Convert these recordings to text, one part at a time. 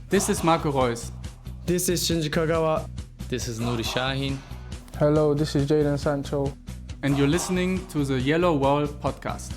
This is Marco Reus. This is Shinji Kagawa. This is Nuri Shahin. Hello, this is Jadon Sancho. And you're listening to the Yellow Wall podcast.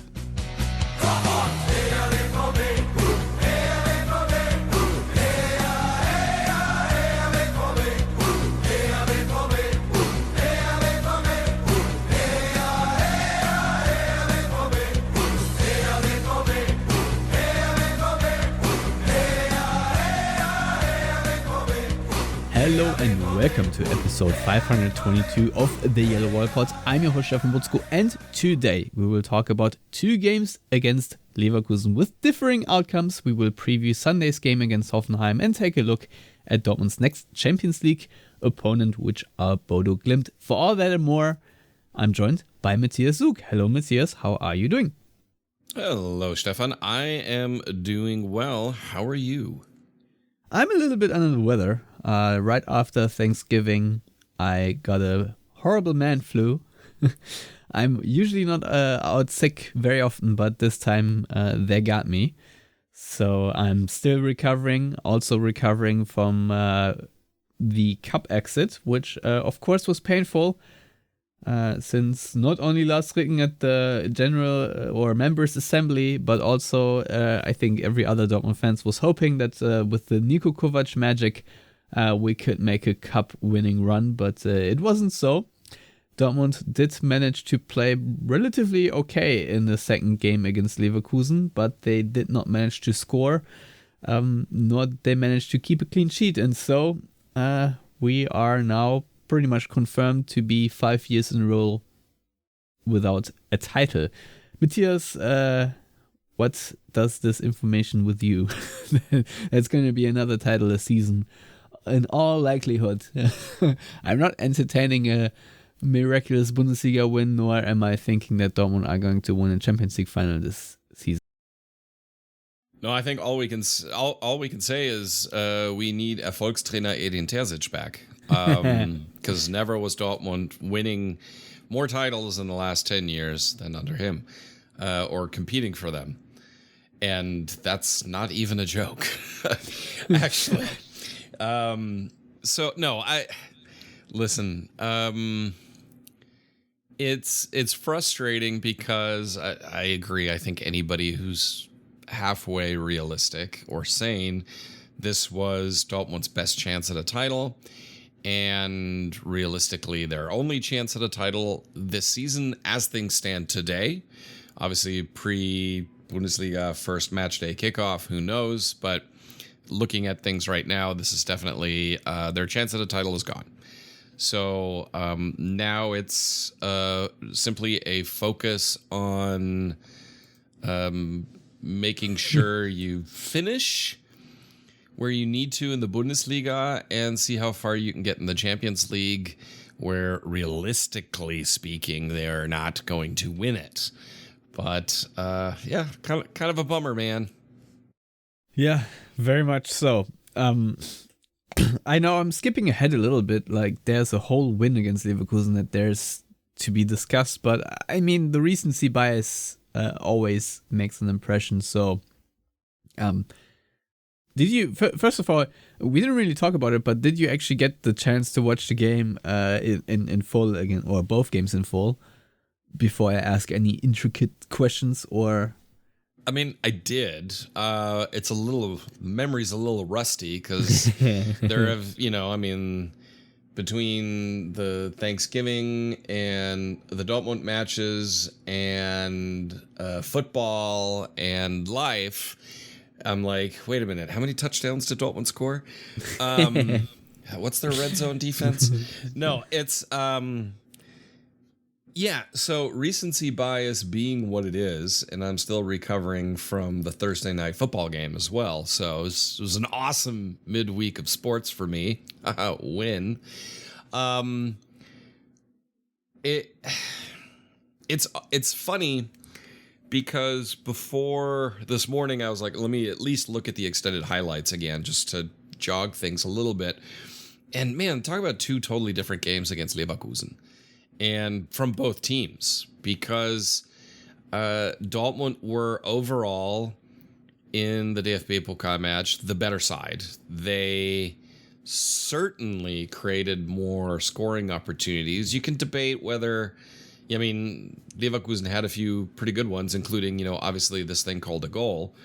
Hello and welcome to episode 522 of the Yellow Wall Pod. I'm your host Stefan Butzko, and today we will talk about two games against Leverkusen with differing outcomes. We will preview Sunday's game against Hoffenheim and take a look at Dortmund's next Champions League opponent, which are Bodo Glimt. For all that and more, I'm joined by Matthias Zug. Hello Matthias, how are you doing? Hello Stefan, I am doing well. How are you? I'm a little bit under the weather. Right after Thanksgiving, I got a horrible man flu. I'm usually not out sick very often, but this time they got me. So I'm still recovering, also recovering from the cup exit, which of course was painful. Since not only last weekend at the general or members assembly, but also I think every other Dortmund fans was hoping that with the Kovac Magic we could make a cup winning run, but it wasn't so. Dortmund did manage to play relatively okay in the second game against Leverkusen, but they did not manage to score, nor did they manage to keep a clean sheet, and so we are now pretty much confirmed to be 5 years in a row without a title. Matthias, what does this information with you? It's going to be another titleless season in all likelihood. I'm not entertaining a miraculous Bundesliga win, nor am I thinking that Dortmund are going to win a Champions League final this season. No, I think all we can say is we need Erfolgstrainer Edin Terzic back. Because never was Dortmund winning more titles in the last 10 years than under him, or competing for them. And that's not even a joke, actually. Listen, it's frustrating because I agree. I think anybody who's halfway realistic or sane, this was Dortmund's best chance at a title. And realistically, their only chance at a title this season as things stand today. Obviously, pre-Bundesliga first match day kickoff, who knows? But looking at things right now, this is definitely their chance at a title is gone. So now it's simply a focus on making sure you finish where you need to in the Bundesliga and see how far you can get in the Champions League, where realistically speaking, they're not going to win it. But kind of a bummer, man. Yeah, very much so. I know I'm skipping ahead a little bit. Like, there's a whole win against Leverkusen that there's to be discussed, but I mean, the recency bias always makes an impression. So, did you, first of all, we didn't really talk about it, but did you actually get the chance to watch the game in full again, or both games in full, before I ask any intricate questions? Or, I mean, I did. Memory's a little rusty because there have, between the Thanksgiving and the Dortmund matches and football and life, I'm like, wait a minute, how many touchdowns did Dortmund score? What's their red zone defense? No, it's, so recency bias being what it is, and I'm still recovering from the Thursday night football game as well. So it was an awesome midweek of sports for me. Win. It's funny, because before this morning, I was like, let me at least look at the extended highlights again, just to jog things a little bit. And man, talk about two totally different games against Leverkusen. And from both teams, because Dortmund were overall in the DFB Pokal match the better side. They certainly created more scoring opportunities. You can debate whether, I mean, Leverkusen had a few pretty good ones, including, obviously this thing called a goal.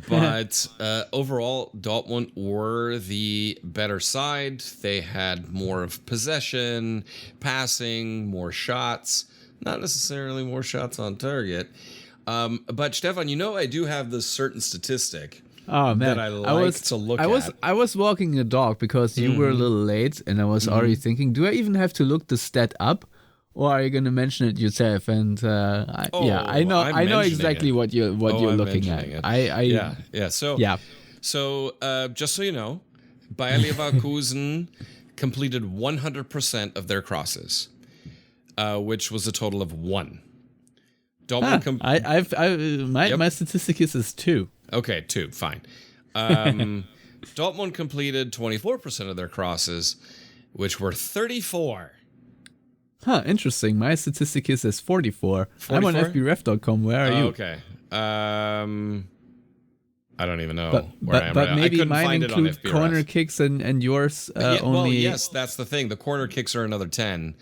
But overall, Dortmund were the better side. They had more of possession, passing, more shots. Not necessarily more shots on target. But Stefan, I do have this certain statistic that I like to look at. I was walking the dog because you were a little late, and I was already thinking, do I even have to look the stat up? Or are you going to mention it yourself? And I know exactly what you're looking at. So just so you know, Bayer Leverkusen completed 100% of their crosses, which was a total of 1. Dortmund my statistic is 2. Okay, 2, fine. Dortmund completed 24% of their crosses, which were 34. Huh, interesting. My statistic is 44. I'm on fbref.com. Where are you? Okay. I don't even know where I am. But right maybe I mine include corner kicks and yours only. Well, yes, that's the thing. The corner kicks are another 10.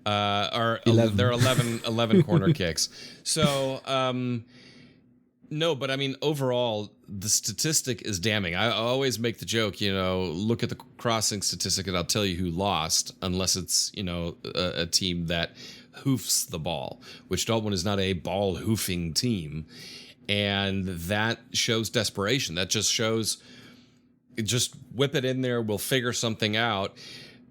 Or 11. There are 11 corner kicks. So, no, but I mean, overall, the statistic is damning. I always make the joke, look at the crossing statistic and I'll tell you who lost, unless it's, a team that hoofs the ball, which Dortmund is not a ball hoofing team. And that shows desperation. That just shows, just whip it in there, we'll figure something out.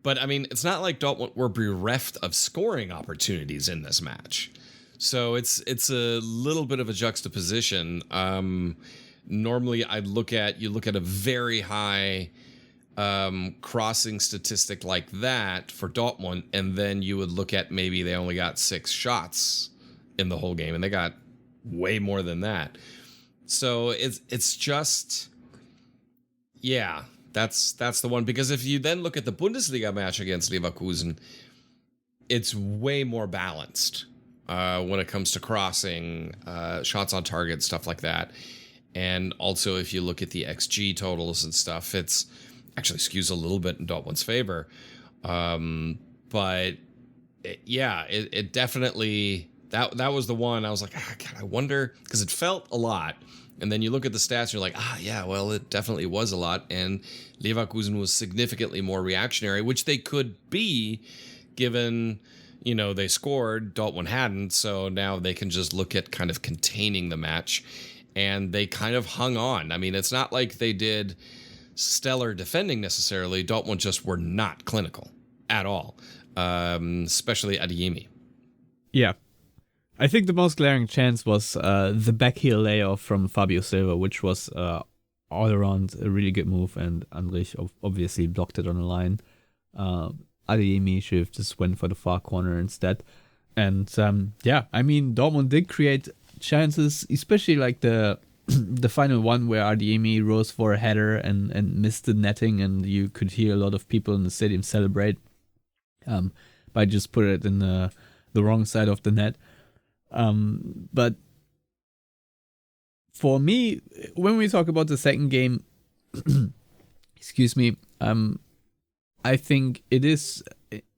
But I mean, it's not like Dortmund were bereft of scoring opportunities in this match. So it's a little bit of a juxtaposition. Normally, you look at a very high crossing statistic like that for Dortmund, and then you would look at maybe they only got 6 shots in the whole game, and they got way more than that. So it's just, yeah, that's the one. Because if you then look at the Bundesliga match against Leverkusen, it's way more balanced. When it comes to crossing, shots on target, stuff like that. And also, if you look at the XG totals and stuff, it's actually skews a little bit in Dortmund's favor. But it definitely, that was the one I was like, God, I wonder, because it felt a lot. And then you look at the stats and you're like, well, it definitely was a lot. And Leverkusen was significantly more reactionary, which they could be given, they scored, Dortmund hadn't, so now they can just look at kind of containing the match, and they kind of hung on. I mean, it's not like they did stellar defending necessarily. Dortmund just were not clinical at all, especially Adeyemi. Yeah. I think the most glaring chance was the backheel layoff from Fabio Silva, which was all around a really good move, and Andrich obviously blocked it on the line. Adeyemi should have just went for the far corner instead. And I mean, Dortmund did create chances, especially like the final one where Adeyemi rose for a header and missed the netting, and you could hear a lot of people in the stadium celebrate by just put it in the wrong side of the net. But for me, when we talk about the second game, excuse me, I think it is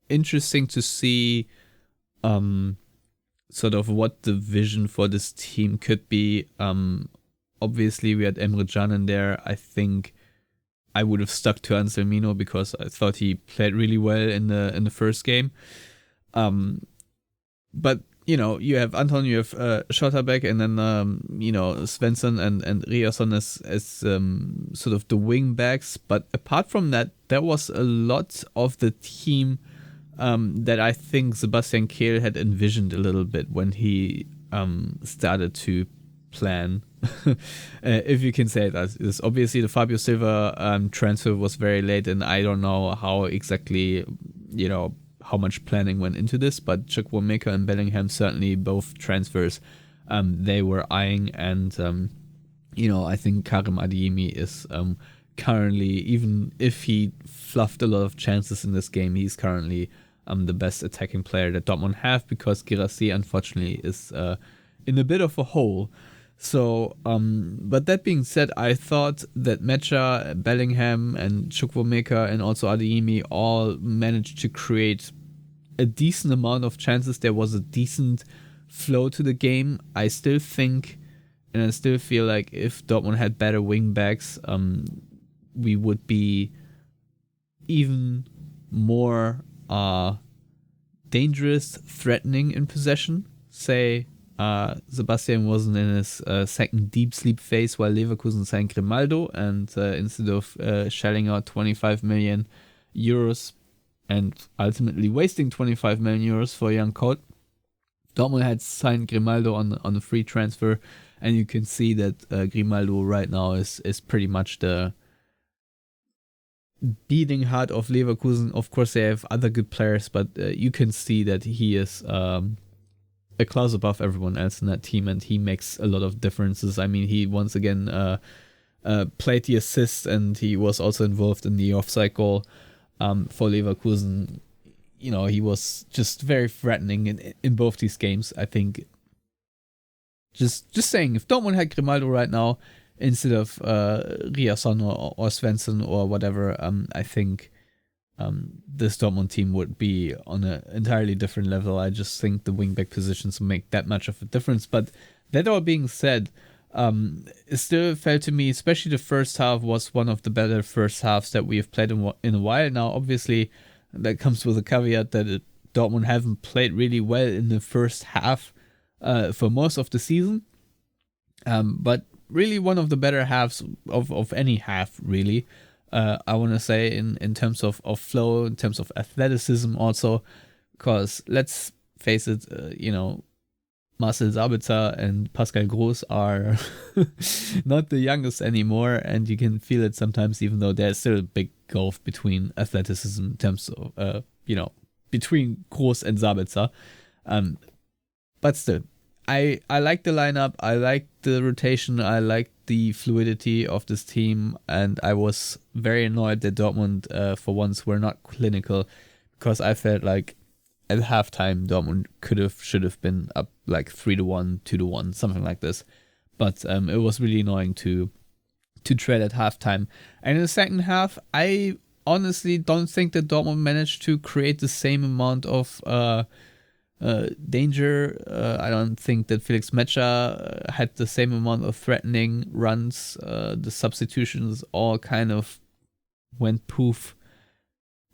interesting to see sort of what the vision for this team could be. Obviously, we had Emre Can in there. I think I would have stuck to Anselmino because I thought he played really well in the first game. But you have Anton, you have Schotterbeck, and then Svensson and Riasson as sort of the wing backs. But apart from that, there was a lot of the team that I think Sebastian Kehl had envisioned a little bit when he started to plan, if you can say that. Is obviously the Fabio Silva transfer was very late, and I don't know how exactly how much planning went into this, but Chukwuemeka and Bellingham, certainly both transfers they were eyeing, and I think Karim Adeyemi is currently, even if he fluffed a lot of chances in this game, he's currently the best attacking player that Dortmund have, because Guirassy unfortunately is in a bit of a hole. So, but that being said, I thought that Mecha, Bellingham, and Chukwuemeka and also Adeyemi all managed to create a decent amount of chances. There was a decent flow to the game. I still think, and I still feel like if Dortmund had better wing backs, we would be even more dangerous, threatening in possession. Say, Sebastian wasn't in his second deep sleep phase while Leverkusen signed Grimaldo, and instead of shelling out 25 million euros and ultimately wasting 25 million euros for a young coach, Dortmund had signed Grimaldo on a free transfer, and you can see that Grimaldo right now is pretty much the beating heart of Leverkusen. Of course, they have other good players, but you can see that he is a class above everyone else in that team, and he makes a lot of differences. I mean, he once again played the assist, and he was also involved in the offside goal for Leverkusen. You know, he was just very threatening in both these games. I think, just saying, if Dortmund had Grimaldo right now instead of Riasson or Svensson or whatever, I think this Dortmund team would be on an entirely different level. I just think the wingback positions make that much of a difference. But that all being said, it still felt to me, especially the first half, was one of the better first halves that we have played in a while. Now, obviously, that comes with a caveat that Dortmund haven't played really well in the first half for most of the season. But really one of the better halves of any half, really. I want to say in terms of flow, in terms of athleticism also, because let's face it, Marcel Sabitzer and Pascal Groß are not the youngest anymore, and you can feel it sometimes, even though there's still a big gulf between athleticism in terms of, between Groß and Sabitzer. But still, I like the lineup, I like the rotation, I like the fluidity of this team, and I was very annoyed that Dortmund for once were not clinical, because I felt like at halftime Dortmund should have been up like 3-1, 2-1, something like this. But it was really annoying to trail at halftime. And in the second half, I honestly don't think that Dortmund managed to create the same amount of danger. I don't think that Felix Mecha had the same amount of threatening runs. The substitutions all kind of went poof.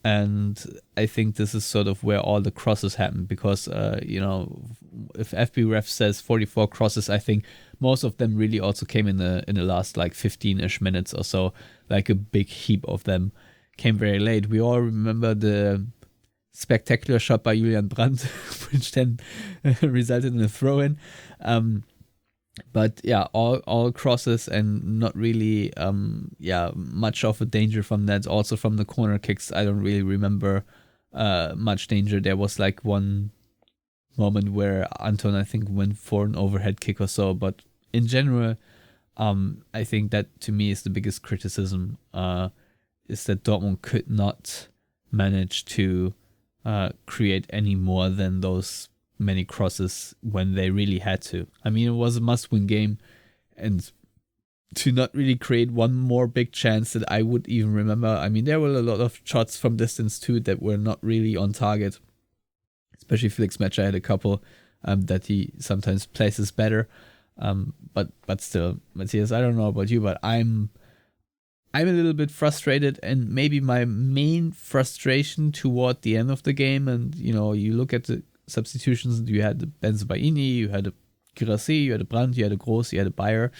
And I think this is sort of where all the crosses happen, because, if FB Ref says 44 crosses, I think most of them really also came in the last like 15-ish minutes or so. Like a big heap of them came very late. We all remember the spectacular shot by Julian Brandt, which then resulted in a throw-in. But yeah, all crosses and not really much of a danger from that. Also from the corner kicks, I don't really remember much danger. There was like one moment where Anton, I think, went for an overhead kick or so, but in general, I think that to me is the biggest criticism, is that Dortmund could not manage to create any more than those many crosses when they really had to. I mean, it was a must-win game, and to not really create one more big chance that I would even remember. I mean, there were a lot of shots from distance too that were not really on target. Especially Felix Mecha had a couple that he sometimes places better. But still, Matthias, I don't know about you, but I'm a little bit frustrated, and maybe my main frustration toward the end of the game. And you look at the substitutions, you had the Benzebaini, you had a Girassi, you had a Brandt, you had a Groß, you had a Bayer.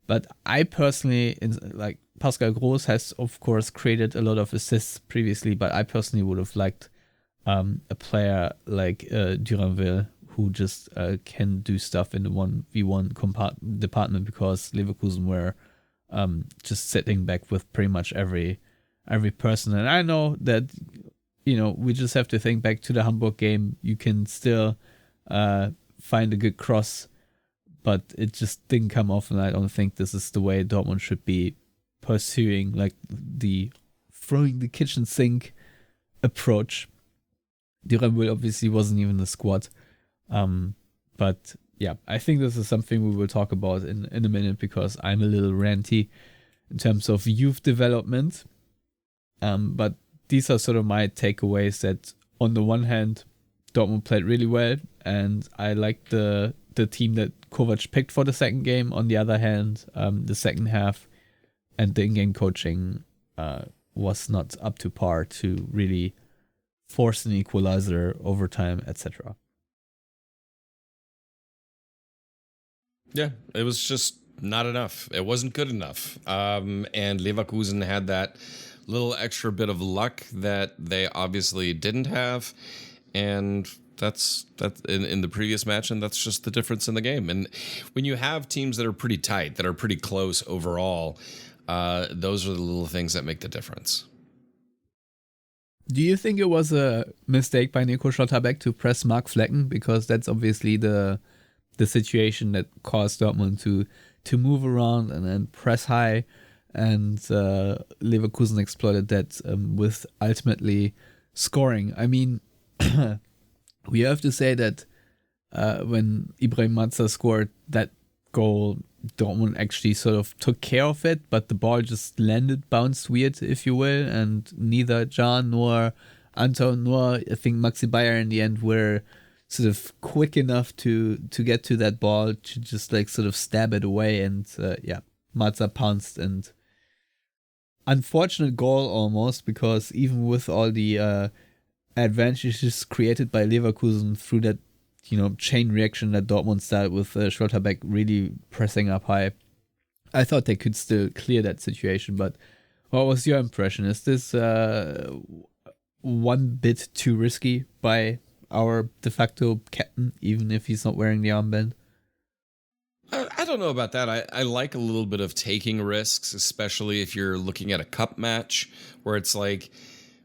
But I personally, like Pascal Groß has of course created a lot of assists previously, but I personally would have liked a player like Duranville, who just can do stuff in the 1v1 department, because Leverkusen were just sitting back with pretty much every person. And I know that we just have to think back to the Hamburg game. You can still find a good cross, but it just didn't come off, and I don't think this is the way Dortmund should be pursuing, like the throwing the kitchen sink approach. Duranville obviously wasn't even in the squad, but yeah, I think this is something we will talk about in a minute because I'm a little ranty in terms of youth development. But these are sort of my takeaways that on the one hand, Dortmund played really well and I liked the team that Kovac picked for the second game. On the other hand, the second half and the in-game coaching was not up to par to really force an equalizer, overtime, etc. Yeah, it was just not enough. It wasn't good enough. And Leverkusen had that little extra bit of luck that they obviously didn't have. And that's in the previous match, and that's just the difference in the game. And when you have teams that are pretty tight, that are pretty close overall, those are the little things that make the difference. Do you think it was a mistake by Nico Schlotterbeck to press Mark Flecken? Because that's obviously the situation that caused Dortmund to move around and then press high, and Leverkusen exploited that with ultimately scoring. I mean, we have to say that when Ibrahim Matza scored that goal, Dortmund actually sort of took care of it, but the ball just landed, bounced weird, if you will, and neither Can nor Anton nor I think Maxi Bayer in the end were sort of quick enough to get to that ball to just like sort of stab it away, and Matza pounced, and unfortunate goal almost, because even with all the advantages created by Leverkusen through that chain reaction that Dortmund started with Schlotterbeck really pressing up high, I thought they could still clear that situation. But what was your impression? Is this one bit too risky by our de facto captain, even if he's not wearing the armband? I don't know about that. I like a little bit of taking risks, especially if you're looking at a cup match where it's like,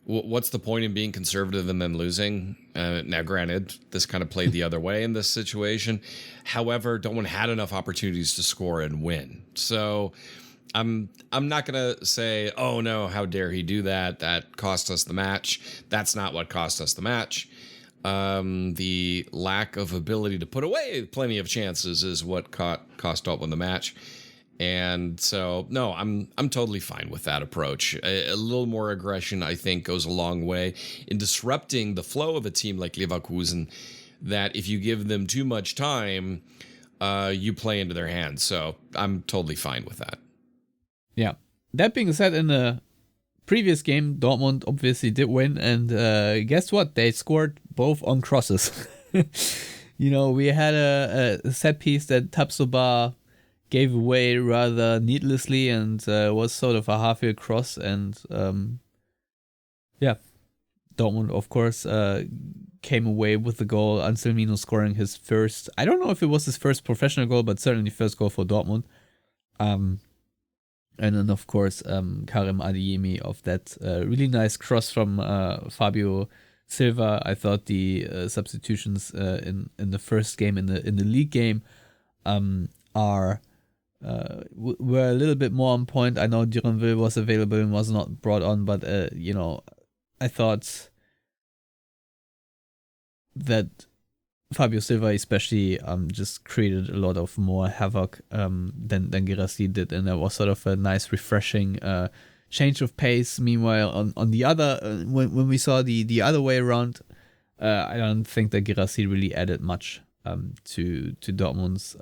what's the point in being conservative and then losing? Now, granted, this kind of played the other way in this situation. However, Dortmund had enough opportunities to score and win. So I'm not going to say, oh no, how dare he do that? That cost us the match. That's not what cost us the match. The lack of ability to put away plenty of chances is what cost Dortmund the match. And so, no, I'm totally fine with that approach. A little more aggression, I think, goes a long way in disrupting the flow of a team like Leverkusen, that if you give them too much time, you play into their hands. So I'm totally fine with that. Yeah. That being said, in the previous game, Dortmund obviously did win, and guess what? They scored both on crosses. We had a set piece that Tapsoba gave away rather needlessly, and was sort of a half-wheel cross, and Dortmund, of course, came away with the goal. Anselmino scoring his first, I don't know if it was his first professional goal, but certainly first goal for Dortmund. And then, of course, Karim Adeyemi of that really nice cross from Fabio Silva. I thought the substitutions in the first game, in the league game, were a little bit more on point. I know Duranville was available and was not brought on, but I thought that Fabio Silva especially just created a lot of more havoc than Guirassy did, and that was sort of a nice refreshing change of pace. Meanwhile, on the other, when we saw the other way around, I don't think that Guirassy really added much to Dortmund's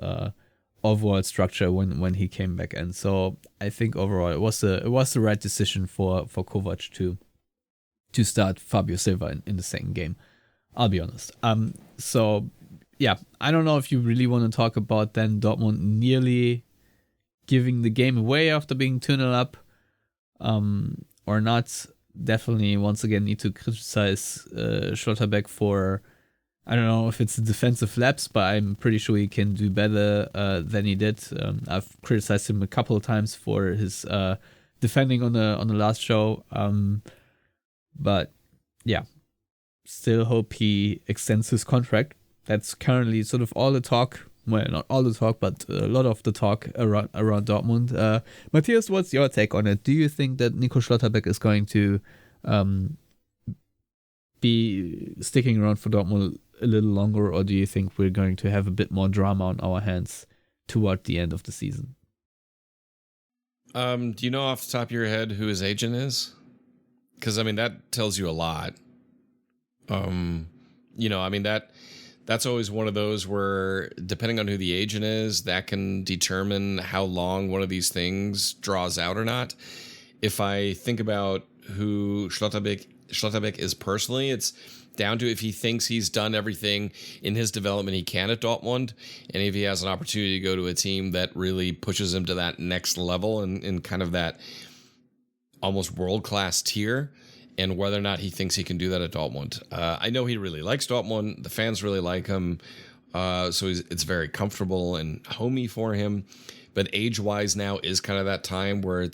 overall structure when he came back. And so I think overall it was the right decision for Kovac to start Fabio Silva in the second game. I'll be honest. So yeah, I don't know if you really want to talk about then Dortmund nearly giving the game away after being 2-0 up, or not. Definitely once again need to criticize Schlotterbeck for, I don't know if it's a defensive lapse, but I'm pretty sure he can do better than he did. I've criticized him a couple of times for his defending on the last show. But yeah, still hope he extends his contract. That's currently sort of all the talk. Well, not all the talk, but a lot of the talk around Dortmund. Matthias, what's your take on it? Do you think that Nico Schlotterbeck is going to be sticking around for Dortmund a little longer, or do you think we're going to have a bit more drama on our hands toward the end of the season? Do you know off the top of your head who his agent is? Because, I mean, that tells you a lot. That's always one of those where, depending on who the agent is, that can determine how long one of these things draws out or not. If I think about who Schlotterbeck is personally, it's down to if he thinks he's done everything in his development he can at Dortmund, and if he has an opportunity to go to a team that really pushes him to that next level and kind of that almost world-class tier, and whether or not he thinks he can do that at Dortmund. I know he really likes Dortmund. The fans really like him, so it's very comfortable and homey for him. But age-wise now is kind of that time where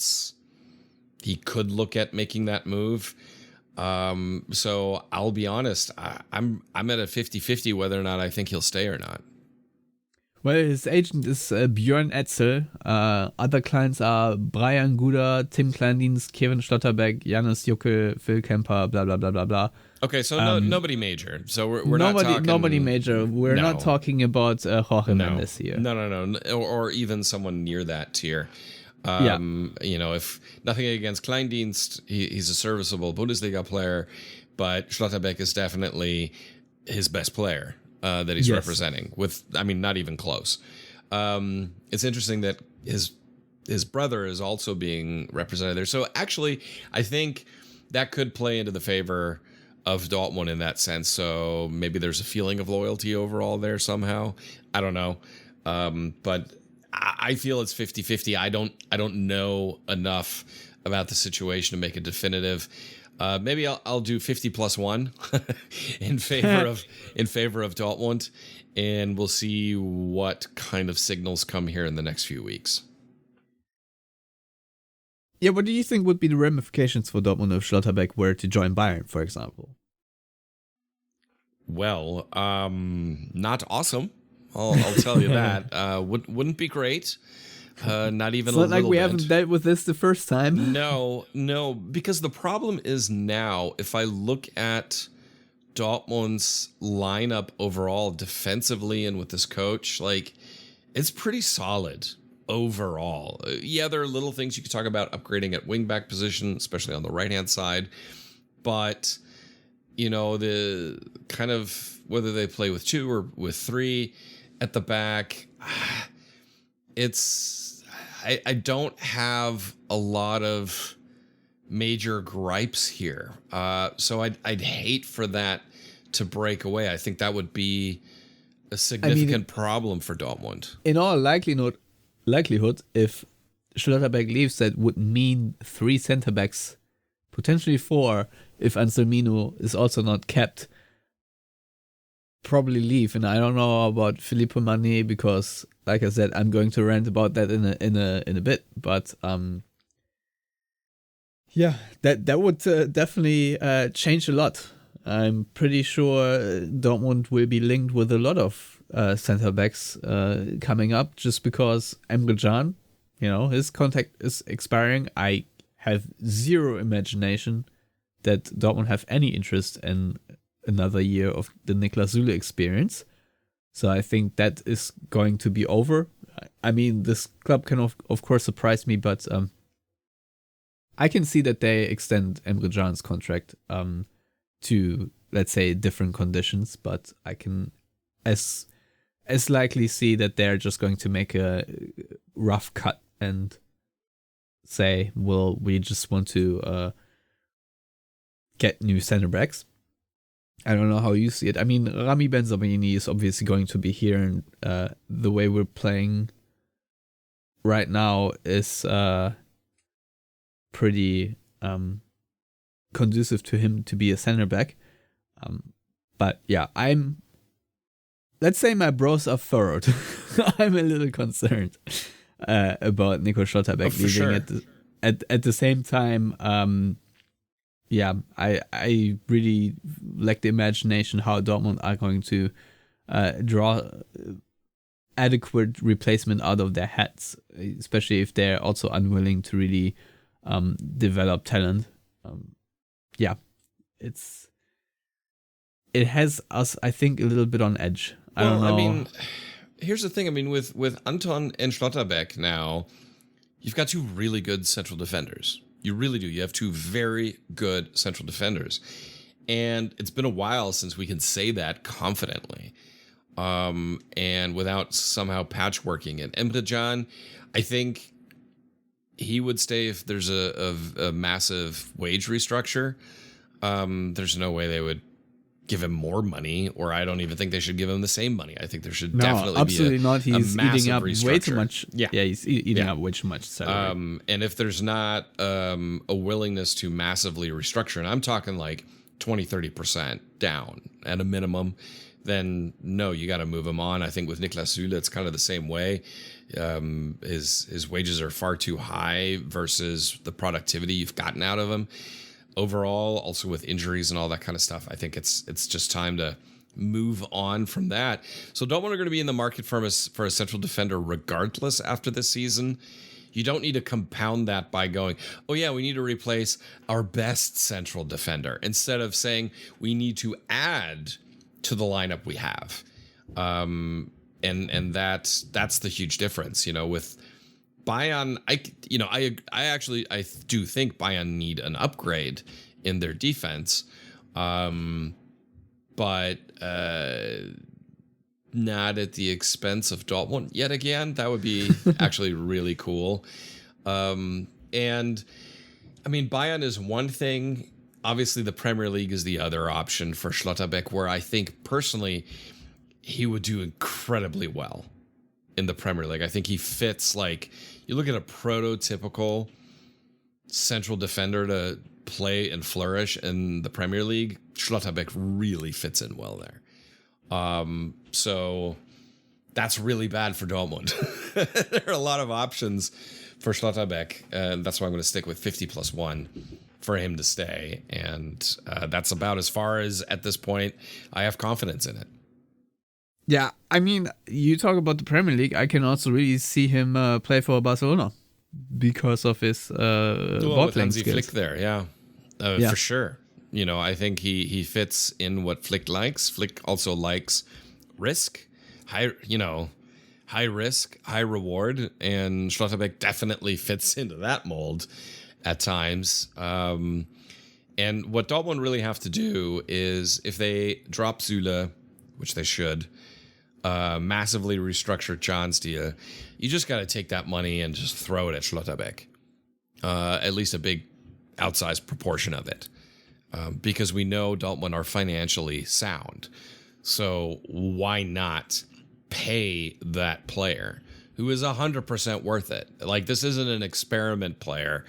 he could look at making that move. So I'll be honest, I'm at a 50-50 whether or not I think he'll stay or not. Well, his agent is Björn Etzel. Other clients are Brian Guder, Tim Kleindienst, Kevin Schlotterbeck, Janis Juckel, Phil Kemper, blah, blah, blah, blah, blah. Okay, so nobody major. So we're not talking... Nobody major. We're not talking about Jorge Mendes here. No. Or even someone near that tier. If nothing against Kleindienst, he's a serviceable Bundesliga player, but Schlotterbeck is definitely his best player that he's representing. Not even close. It's interesting that his brother is also being represented there. So actually, I think that could play into the favor of Dortmund in that sense. So maybe there's a feeling of loyalty overall there somehow. I don't know, but I feel it's 50-50. I don't know enough about the situation to make it definitive. Maybe I'll do 50+1 in favor of Dortmund, and we'll see what kind of signals come here in the next few weeks. Yeah, what do you think would be the ramifications for Dortmund if Schlotterbeck were to join Bayern, for example? Well, not awesome. I'll tell you that. Wouldn't be great. Not even it's a little bit. It's not like we haven't dealt with this the first time. No, because the problem is now, if I look at Dortmund's lineup overall, defensively and with this coach, like, it's pretty solid overall. Yeah, there are little things you could talk about upgrading at wingback position, especially on the right-hand side. But, the kind of whether they play with 2 or with 3 at the back, I don't have a lot of major gripes here. So I'd hate for that to break away. I think that would be a significant problem for Dortmund. In all likelihood, if Schlotterbeck leaves, that would mean 3 center backs, potentially 4, if Anselmino is also not kept, probably leave. And I don't know about Filippo Mane, because, like I said, I'm going to rant about that in a bit. But that would definitely change a lot. I'm pretty sure Dortmund will be linked with a lot of center backs coming up, just because Emre Can, his contract is expiring. I have zero imagination that Dortmund have any interest in another year of the Niklas Süle experience. So I think that is going to be over. I mean, this club can of course surprise me, but I can see that they extend Emre Can's contract to, let's say, different conditions, but I can as likely see that they're just going to make a rough cut and say, well, we just want to get new center backs. I don't know how you see it. I mean, Rami Benzabini is obviously going to be here, and the way we're playing right now is pretty conducive to him to be a center back. But yeah, let's say my bros are furrowed. I'm a little concerned about Nico Schlotterbeck leaving. Sure. At the same time, I really lack the imagination how Dortmund are going to draw adequate replacement out of their hats, especially if they're also unwilling to really develop talent. it has us, I think, a little bit on edge. I don't know. I mean, here's the thing. I mean, with Anton and Schlotterbeck now, you've got two really good central defenders. You really do. You have two very good central defenders. And it's been a while since we can say that confidently. And without somehow patchworking it. Emre Can, I think he would stay if there's a massive wage restructure. There's no way they would give him more money, or I don't even think they should give him the same money. I think there should definitely absolutely be not. He's eating up way too much. Yeah, he's eating up way too much salary. And if there's not a willingness to massively restructure, and I'm talking like 20-30% down at a minimum, then no, you got to move him on. I think with Niklas Süle, it's kind of the same way. His wages are far too high versus the productivity you've gotten out of him. Overall, also with injuries and all that kind of stuff, I think it's just time to move on from that. So Dortmund are going to be in the market for a central defender regardless after this season. You don't need to compound that by going, oh yeah, we need to replace our best central defender, instead of saying we need to add to the lineup we have. And that's the huge difference, with Bayern. I do think Bayern need an upgrade in their defense, but not at the expense of Dortmund yet again. That would be actually really cool. And I mean, Bayern is one thing. Obviously, the Premier League is the other option for Schlotterbeck, where I think personally he would do incredibly well in the Premier League. I think he fits, like, you look at a prototypical central defender to play and flourish in the Premier League, Schlotterbeck really fits in well there. So that's really bad for Dortmund. There are a lot of options for Schlotterbeck, and that's why I'm going to stick with 50+1 for him to stay. And that's about as far as, at this point, I have confidence in it. Yeah, I mean, you talk about the Premier League. I can also really see him play for Barcelona because of his ball playing skills. Flick there, yeah, for sure. I think he fits in what Flick likes. Flick also likes risk, high risk, high reward, and Schlotterbeck definitely fits into that mold at times. And what Dortmund really have to do is, if they drop Süle, which they should, massively restructure Can's deal, you just got to take that money and just throw it at Schlotterbeck. At least a big outsized proportion of it. Because we know Dortmund are financially sound. So why not pay that player who is 100% worth it? Like, this isn't an experiment player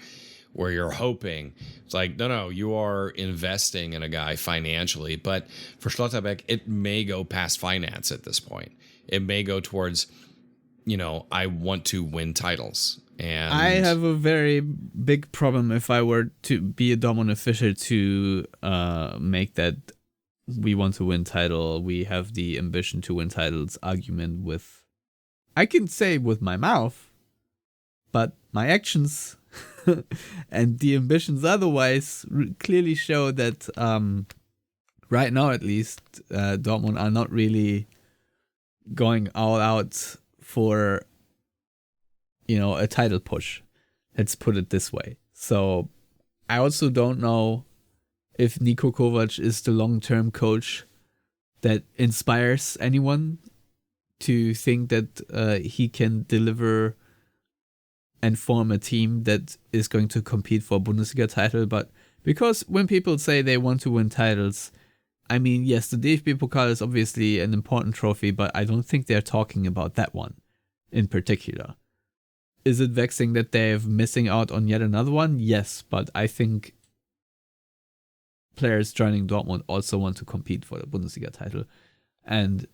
where you're hoping. It's like, no, you are investing in a guy financially. But for Schlotterbeck, it may go past finance at this point. It may go towards, I want to win titles. And I have a very big problem if I were to be a Dortmund official to make that we want to win title, we have the ambition to win titles argument with, I can say with my mouth, but my actions and the ambitions otherwise clearly show that right now at least Dortmund are not really going all out for a title push. Let's put it this way. So I also don't know if Niko Kovac is the long-term coach that inspires anyone to think that he can deliver and form a team that is going to compete for a Bundesliga title. But because when people say they want to win titles, I mean, yes, the DFB Pokal is obviously an important trophy, but I don't think they're talking about that one in particular. Is it vexing that they're missing out on yet another one? Yes, but I think players joining Dortmund also want to compete for the Bundesliga title. And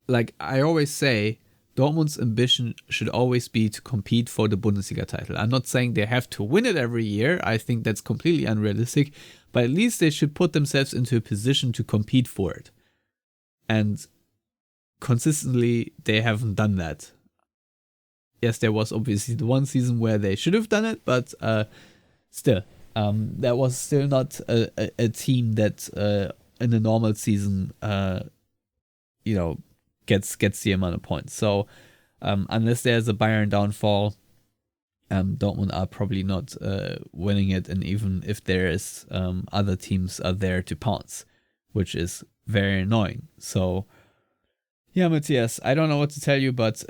like I always say, Dortmund's ambition should always be to compete for the Bundesliga title. I'm not saying they have to win it every year. I think that's completely unrealistic. But at least they should put themselves into a position to compete for it. And consistently, they haven't done that. Yes, there was obviously the one season where they should have done it, but still, that was still not a team that in the normal season, gets the amount of points. So unless there's a Bayern downfall, Dortmund are probably not winning it, and even if there is, other teams are there to pounce, which is very annoying. So yeah, Matthias, I don't know what to tell you, but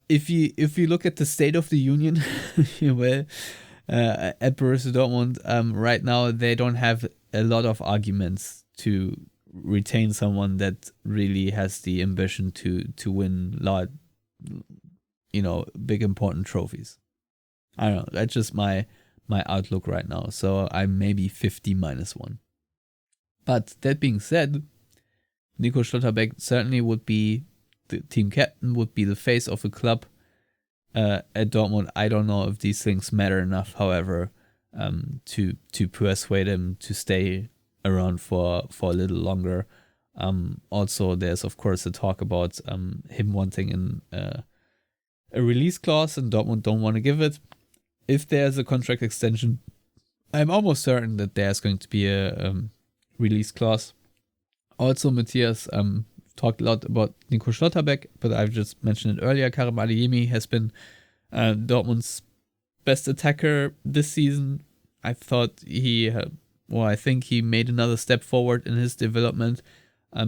if you look at the state of the union, you will, at Borussia Dortmund, right now they don't have a lot of arguments to retain someone that really has the ambition to win big important trophies. I don't know. That's just my outlook right now. So I'm maybe 50 minus 1. But that being said, Nico Schlotterbeck certainly would be the team captain, would be the face of the club at Dortmund. I don't know if these things matter enough, however, to persuade him to stay around for a little longer. Also, there's of course a talk about him wanting a release clause, and Dortmund don't want to give it. If there's a contract extension, I'm almost certain that there's going to be a release clause. Also, Matthias talked a lot about Nico Schlotterbeck, but I've just mentioned it earlier. Karim Adeyemi has been Dortmund's best attacker this season. I think he made another step forward in his development.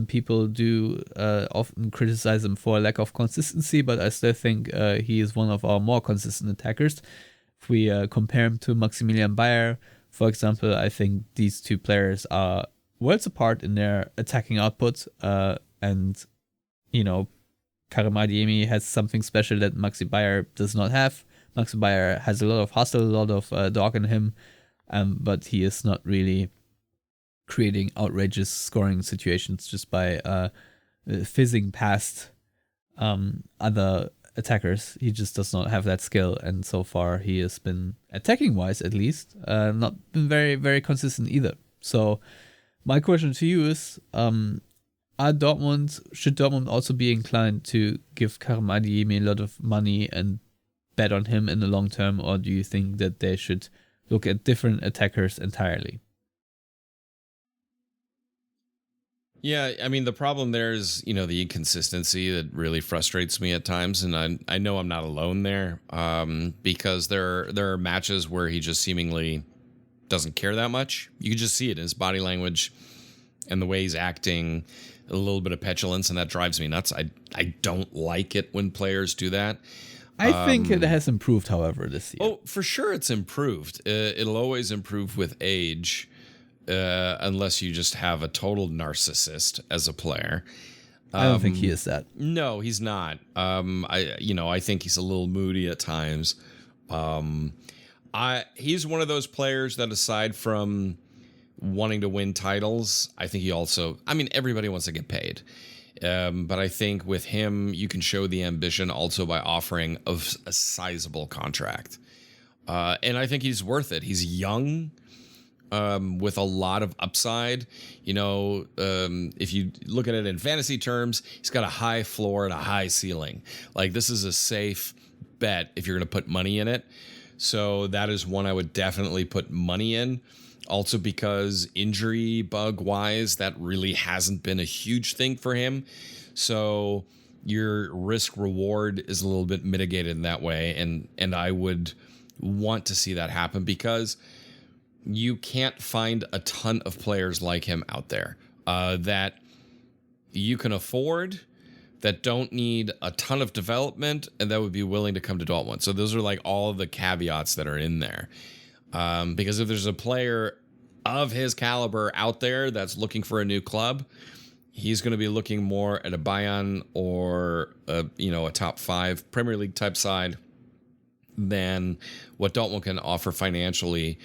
People do often criticize him for a lack of consistency, but I still think he is one of our more consistent attackers. If we compare him to Maximilian Bayer, for example, I think these two players are worlds apart in their attacking output. And Karim Adeyemi has something special that Maxi Bayer does not have. Maxi Bayer has a lot of hustle, a lot of dog in him, but he is not really creating outrageous scoring situations just by fizzing past other attackers. He just does not have that skill, and so far he has been, attacking wise at least, not been very, very consistent either. So my question to you is, should Dortmund also be inclined to give Karim Adeyemi a lot of money and bet on him in the long term, or do you think that they should look at different attackers entirely? Yeah, I mean, the problem there is, the inconsistency that really frustrates me at times. And I know I'm not alone there, because there are matches where he just seemingly doesn't care that much. You can just see it in his body language and the way he's acting, a little bit of petulance, and that drives me nuts. I don't like it when players do that. I think it has improved, however, this year. Oh, for sure it's improved. It'll always improve with age. Unless you just have a total narcissist as a player. I don't think he is that. No, he's not. I think he's a little moody at times. He's one of those players that, aside from wanting to win titles, I think he also, everybody wants to get paid. But I think with him, you can show the ambition also by offering a sizable contract. And I think he's worth it. He's young. With a lot of upside. If you look at it in fantasy terms, he's got a high floor and a high ceiling. Like, this is a safe bet if you're going to put money in it. So that is one I would definitely put money in. Also because injury bug wise, that really hasn't been a huge thing for him. So your risk reward is a little bit mitigated in that way. And I would want to see that happen, because you can't find a ton of players like him out there that you can afford, that don't need a ton of development, and that would be willing to come to Dortmund. So those are like all of the caveats that are in there. Because if there's a player of his caliber out there that's looking for a new club, he's going to be looking more at a Bayern or a top 5 Premier League type side than what Dortmund can offer financially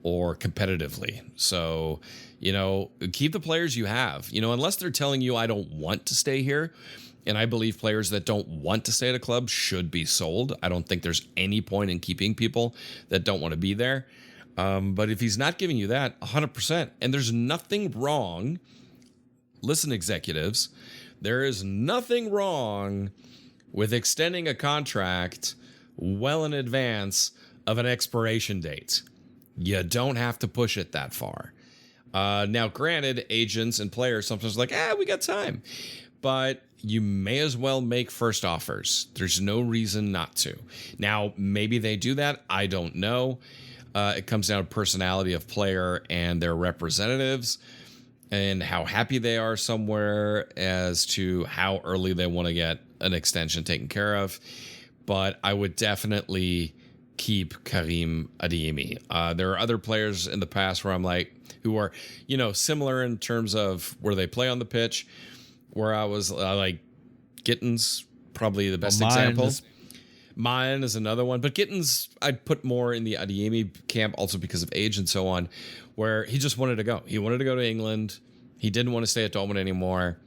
or competitively. So, keep the players you have, unless they're telling you, I don't want to stay here. And I believe players that don't want to stay at a club should be sold. I don't think there's any point in keeping people that don't want to be there. But if he's not giving you that 100%, and there's nothing wrong, listen, executives, there is nothing wrong with extending a contract well in advance of an expiration date. You don't have to push it that far. Now, granted, agents and players sometimes are like, we got time. But you may as well make first offers. There's no reason not to. Now, maybe they do that. I don't know. It comes down to personality of player and their representatives and how happy they are somewhere as to how early they want to get an extension taken care of. But I would definitely keep Karim Adeyemi. There are other players in the past where I'm like, who are, similar in terms of where they play on the pitch, where I was like, Gittins, probably the best example. Mine is another one, but Gittins I'd put more in the Adeyemi camp also because of age and so on, where he just wanted to go. He wanted to go to England. He didn't want to stay at Dortmund anymore,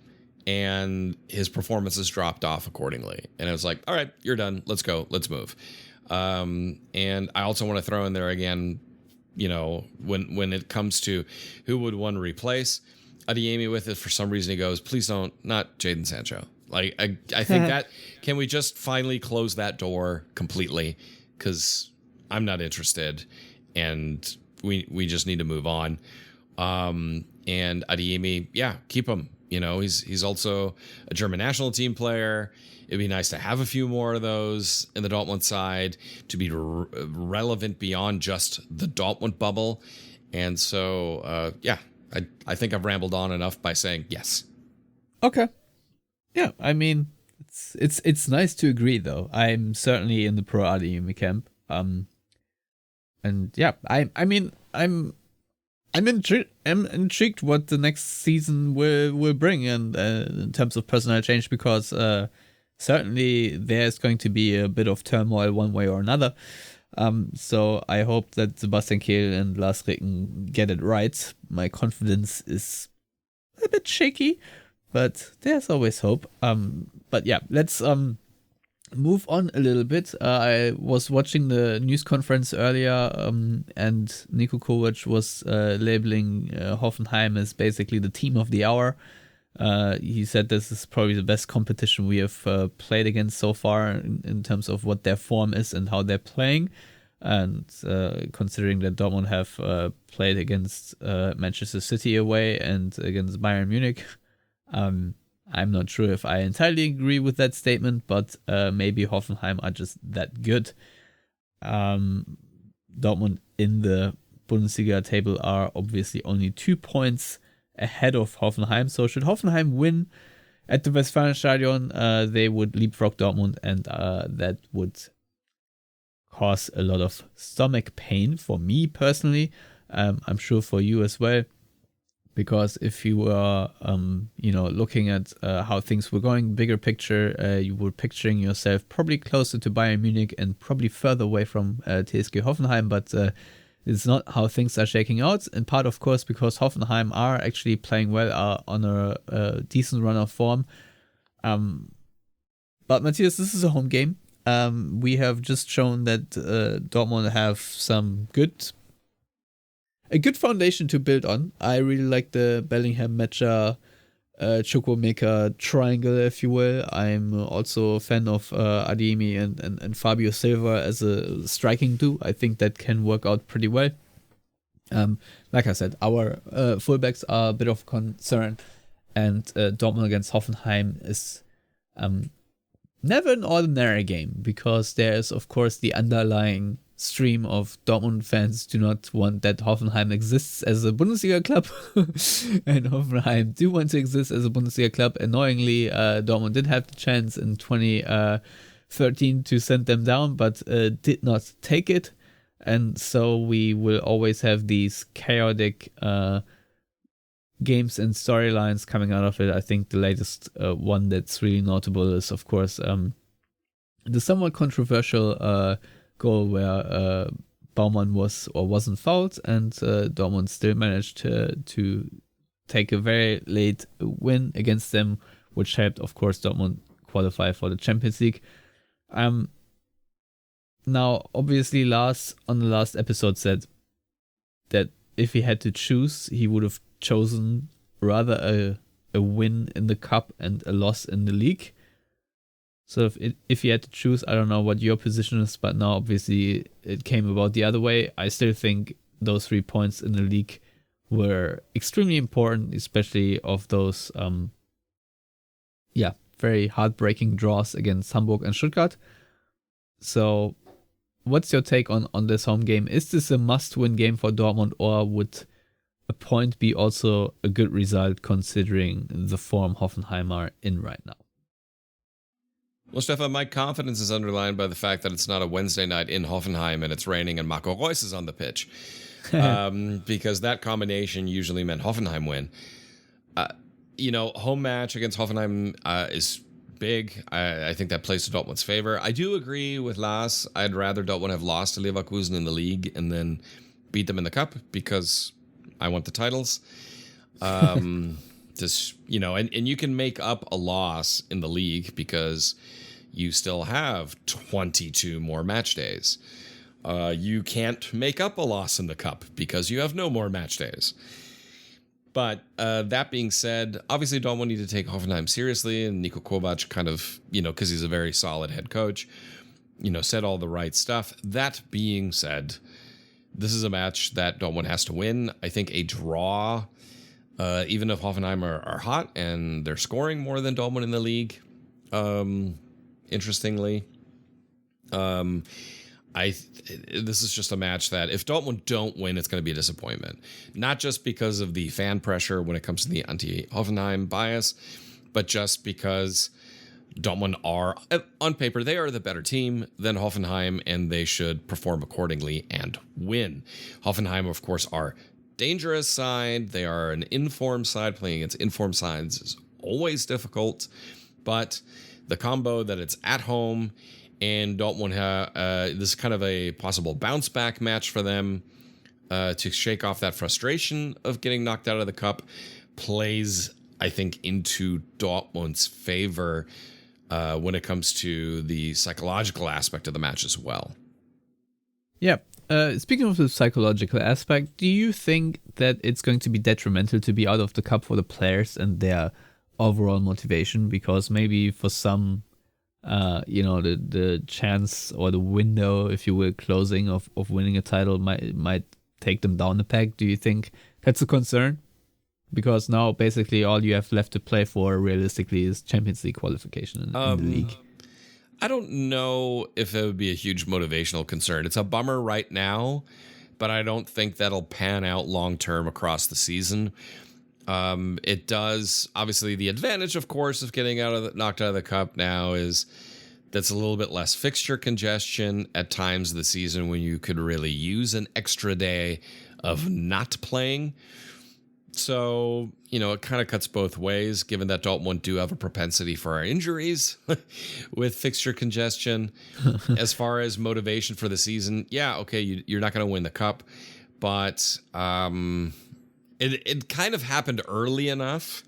and his performances dropped off accordingly. And it was like, all right, you're done. Let's go. Let's move. And I also want to throw in there again, when it comes to who would one replace Adeyemi with, if for some reason he goes, please don't, not Jadon Sancho. Like, I think that, can we just finally close that door completely? Because I'm not interested, and we just need to move on. And Adeyemi, keep him. He's also a German national team player. It'd be nice to have a few more of those in the Dortmund side to be relevant beyond just the Dortmund bubble. And so, I think I've rambled on enough by saying yes. Okay. Yeah, I mean, it's nice to agree though. I'm certainly in the pro Adeyemi camp. And yeah, I'm intrigued what the next season will bring, and in terms of personnel change, because certainly there's going to be a bit of turmoil one way or another. So I hope that Sebastian Kehl and Lars Ricken get it right. My confidence is a bit shaky, but there's always hope. But yeah, let's move on a little bit. I was watching the news conference earlier, and Niko Kovac was labeling Hoffenheim as basically the team of the hour. He said this is probably the best competition we have played against so far in terms of what their form is and how they're playing. And considering that Dortmund have played against Manchester City away and against Bayern Munich, I'm not sure if I entirely agree with that statement, but maybe Hoffenheim are just that good. Dortmund in the Bundesliga table are obviously only 2 points ahead of Hoffenheim. So should Hoffenheim win at the Westfalenstadion, they would leapfrog Dortmund, and that would cause a lot of stomach pain for me personally. I'm sure for you as well. Because if you were, looking at how things were going, bigger picture, you were picturing yourself probably closer to Bayern Munich and probably further away from TSG Hoffenheim, but it's not how things are shaking out. In part, of course, because Hoffenheim are actually playing well, are on a decent run of form. But Matthias, this is a home game. We have just shown that Dortmund have a good foundation to build on. I really like the Bellingham, Mecha, Chukwuemeka triangle, if you will. I'm also a fan of Adeyemi and Fabio Silva as a striking duo. I think that can work out pretty well. Like I said, our fullbacks are a bit of concern, and Dortmund against Hoffenheim is never an ordinary game, because there is, of course, the underlying stream of Dortmund fans do not want that Hoffenheim exists as a Bundesliga club, and Hoffenheim do want to exist as a Bundesliga club. Annoyingly, Dortmund did have the chance in 2013 to send them down, but did not take it, and so we will always have these chaotic games and storylines coming out of it. I think the latest one that's really notable is, of course, the somewhat controversial goal where Baumann was or wasn't fouled, and Dortmund still managed to take a very late win against them, which helped, of course, Dortmund qualify for the Champions League. Now, obviously, Lars on the last episode said that if he had to choose, he would have chosen rather a win in the cup and a loss in the league. So if you had to choose, I don't know what your position is, but now obviously it came about the other way. I still think those 3 points in the league were extremely important, especially of those very heartbreaking draws against Hamburg and Stuttgart. So what's your take on this home game? Is this a must-win game for Dortmund, or would a point be also a good result considering the form Hoffenheim are in right now? Well, Stefan, my confidence is underlined by the fact that it's not a Wednesday night in Hoffenheim and it's raining and Marco Reus is on the pitch. Because that combination usually meant Hoffenheim win. Home match against Hoffenheim is big. I think that plays to Dortmund's favor. I do agree with Lars. I'd rather Dortmund have lost to Leverkusen in the league and then beat them in the cup because I want the titles. And you can make up a loss in the league because you still have 22 more match days. You can't make up a loss in the cup because you have no more match days. But that being said, obviously Dortmund need to take Hoffenheim seriously, and Niko Kovac kind of, because he's a very solid head coach, said all the right stuff. That being said, this is a match that Dortmund has to win. I think a draw, even if Hoffenheim are hot and they're scoring more than Dortmund in the league, interestingly, this is just a match that if Dortmund don't win, it's going to be a disappointment. Not just because of the fan pressure when it comes to the anti-Hoffenheim bias, but just because Dortmund are, on paper, they are the better team than Hoffenheim, and they should perform accordingly and win. Hoffenheim, of course, are dangerous side. They are an informed side. Playing against informed sides is always difficult, but the combo that it's at home and Dortmund this is kind of a possible bounce back match for them to shake off that frustration of getting knocked out of the cup plays, I think, into Dortmund's favor when it comes to the psychological aspect of the match as well. Yeah. Speaking of the psychological aspect, do you think that it's going to be detrimental to be out of the cup for the players and their overall motivation? Because maybe for some, the chance or the window, if you will, closing of winning a title might take them down a peg. Do you think that's a concern? Because now basically all you have left to play for realistically is Champions League qualification in the league. I don't know if it would be a huge motivational concern. It's a bummer right now, but I don't think that'll pan out long term across the season. It does, obviously, the advantage, of course, of getting knocked out of the cup now is that's a little bit less fixture congestion at times of the season when you could really use an extra day of not playing. So, it kind of cuts both ways, given that Dortmund do have a propensity for our injuries with fixture congestion. As far as motivation for the season, yeah, okay, you're not going to win the cup, but it kind of happened early enough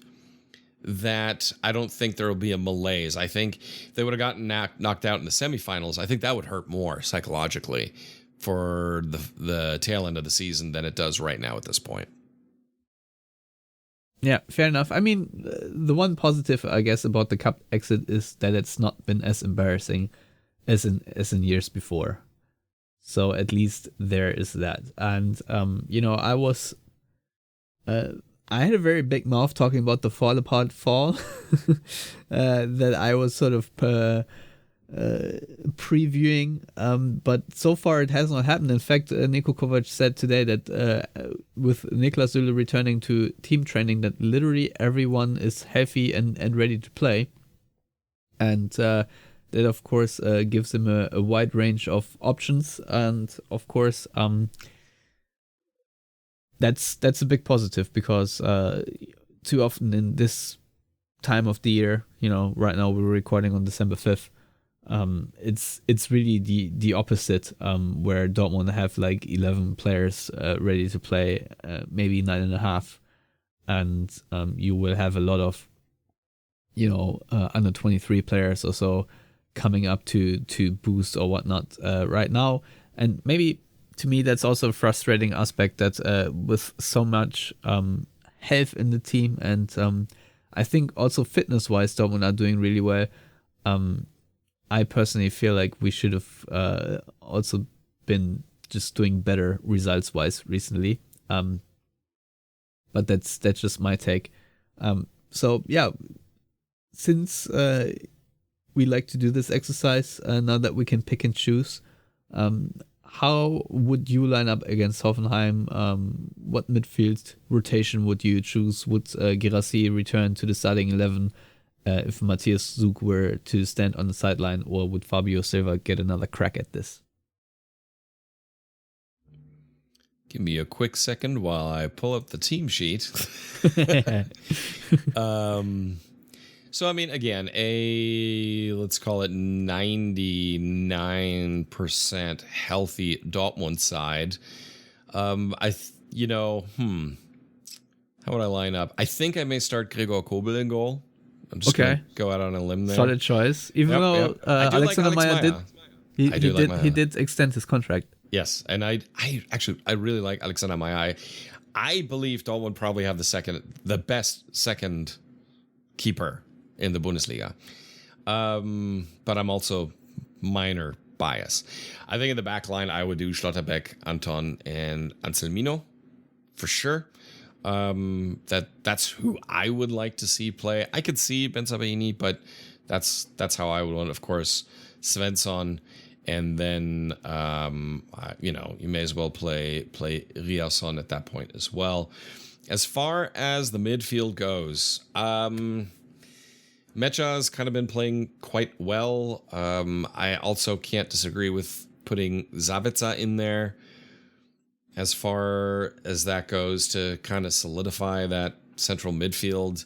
that I don't think there will be a malaise. I think if they would have gotten knocked out in the semifinals, I think that would hurt more psychologically for the tail end of the season than it does right now at this point. Yeah, fair enough. I mean, the one positive, I guess, about the cup exit is that it's not been as embarrassing as in years before. So at least there is that. And I had a very big mouth talking about the fall apart fall that I was sort of previewing, but so far it has not happened. In fact, Niko Kovac said today that with Niklas Süle returning to team training, that literally everyone is healthy and ready to play, and that of course gives him a wide range of options, and of course that's a big positive, because too often in this time of the year, right now we're recording on December 5th, it's really the opposite, where Dortmund have like 11 players ready to play, maybe 9.5, and you will have a lot of under 23 players or so coming up to boost or whatnot right now. And maybe to me that's also a frustrating aspect, that with so much health in the team, and I think also fitness wise Dortmund are doing really well. I personally feel like we should have also been just doing better results wise recently. but that's just my take. So yeah, since we like to do this exercise now that we can pick and choose, how would you line up against Hoffenheim? What midfield rotation would you choose? Would Guirassy return to the starting 11 if Matthias Zug were to stand on the sideline, or would Fabio Silva get another crack at this? Give me a quick second while I pull up the team sheet. So, I mean, again, let's call it 99% healthy Dortmund side. How would I line up? I think I may start Gregor Kobel in goal. I'm just going to go out on a limb there. Solid choice. Even though Alexander Meyer did extend his contract. Yes, and I really like Alexander Meyer. I believe Dortmund probably have the best second keeper in the Bundesliga. But I'm also minor bias. I think in the back line I would do Schlotterbeck, Anton, and Anselmino for sure. That's who I would like to see play. I could see Benzabaini, but that's how I would want. Of course, Svensson, and then you may as well play Riasson at that point as well. As far as the midfield goes, Mecha's kind of been playing quite well. I also can't disagree with putting Zabitza in there as far as that goes to kind of solidify that central midfield.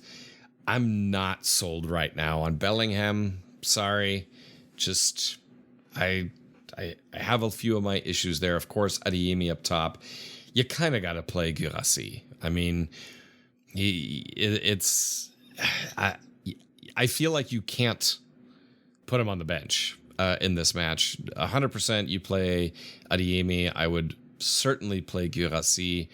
I'm not sold right now on Bellingham. Sorry. Just, I have a few of my issues there. Of course, Adeyemi up top. You kind of got to play Guirassy. I mean, I feel like you can't put him on the bench in this match. 100% you play Adeyemi. I would certainly play Guirassy.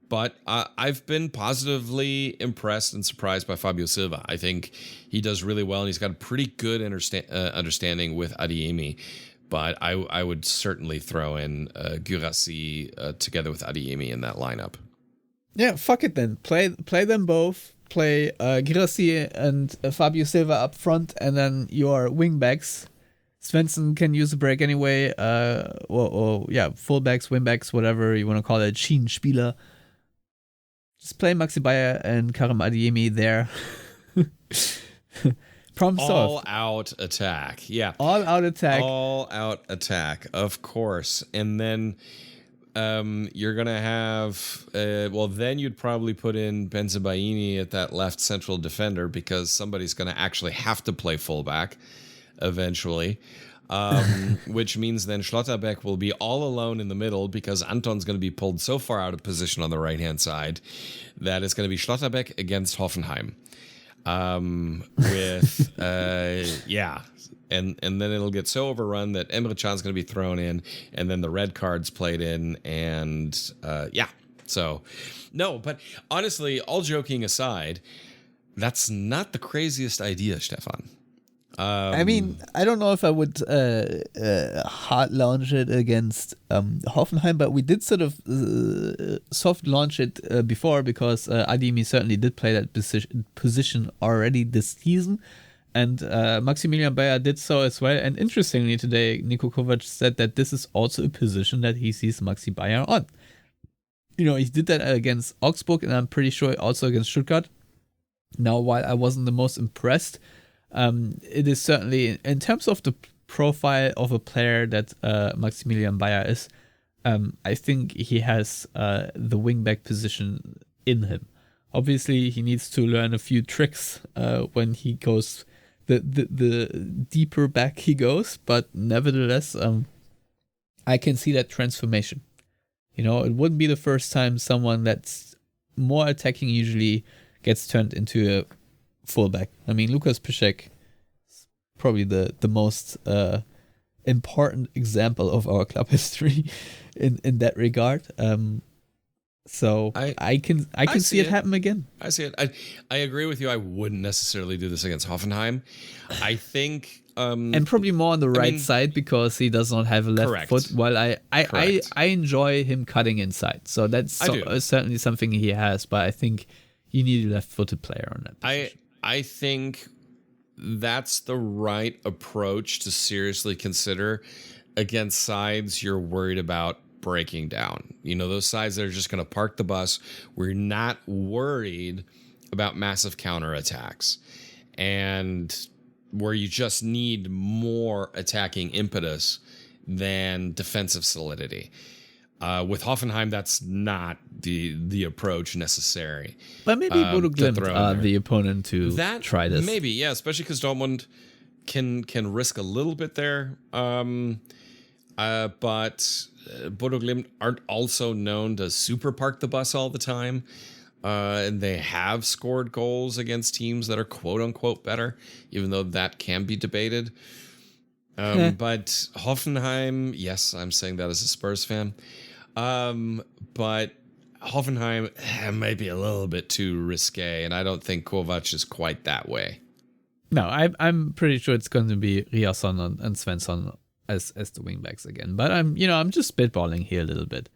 But I've been positively impressed and surprised by Fabio Silva. I think he does really well, and he's got a pretty good understanding with Adeyemi. But I would certainly throw in Guirassy together with Adeyemi in that lineup. Yeah, fuck it then. Play them both. Play Guirassy and Fabio Silva up front, and then your wingbacks. Svensson can use a break anyway. Fullbacks, wingbacks, whatever you want to call it. Schienenspieler. Just play Maxi Bayer and Karim Adeyemi there. Problem solved. All-out attack. Yeah. All-out attack. All-out attack, of course. And then you're going to have... then you'd probably put in Benzabaini at that left central defender, because somebody's going to actually have to play fullback eventually. Which means then Schlotterbeck will be all alone in the middle, because Anton's going to be pulled so far out of position on the right-hand side that it's going to be Schlotterbeck against Hoffenheim. And then it'll get so overrun that Emre Can's going to be thrown in, and then the red card's played in, and So, no, but honestly, all joking aside, that's not the craziest idea, Stefan. I mean, I don't know if I would hard launch it against Hoffenheim, but we did sort of soft launch it before, because Adeyemi certainly did play that position already this season, and Maximilian Bayer did so as well. And interestingly, today, Niko Kovac said that this is also a position that he sees Maxi Bayer on. He did that against Augsburg, and I'm pretty sure also against Stuttgart. Now, while I wasn't the most impressed, it is certainly, in terms of the profile of a player that Maximilian Bayer is, I think he has the wingback position in him. Obviously, he needs to learn a few tricks when he goes the deeper back he goes, but nevertheless, I can see that transformation. It wouldn't be the first time someone that's more attacking usually gets turned into a fullback. I mean, Lukas Piszczek is probably the most important example of our club history in that regard. So I can see it happen again. I see it. I agree with you. I wouldn't necessarily do this against Hoffenheim. I think And probably more on the right side because he does not have a left Correct. foot. While I Correct. enjoy him cutting inside. So that's certainly something he has. But I think you need a left-footed player on that position. I think that's the right approach to seriously consider against sides you're worried about breaking down. You know, those sides that are just going to park the bus. We're not worried about massive counterattacks, and where you just need more attacking impetus than defensive solidity. With Hoffenheim, that's not the approach necessary. But maybe Bodo Glimt are the opponent to try this. Maybe, yeah, especially because Dortmund can risk a little bit there. But Bodo Glimt aren't also known to super park the bus all the time. And they have scored goals against teams that are quote unquote better, even though that can be debated. But Hoffenheim, yes, I'm saying that as a Spurs fan. But Hoffenheim might be a little bit too risque, and I don't think Kovac is quite that way. No, I'm pretty sure it's going to be Riasson and Svensson as the wingbacks again. But I'm just spitballing here a little bit.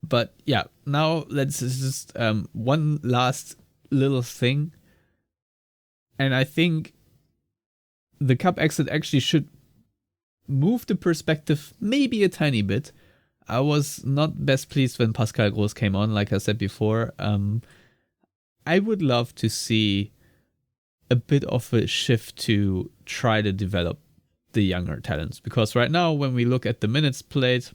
But yeah, now let's just one last little thing, and I think the cup exit actually should move the perspective maybe a tiny bit. I was not best pleased when Pascal Groß came on, like I said before. I would love to see a bit of a shift to try to develop the younger talents, because right now when we look at the minutes played,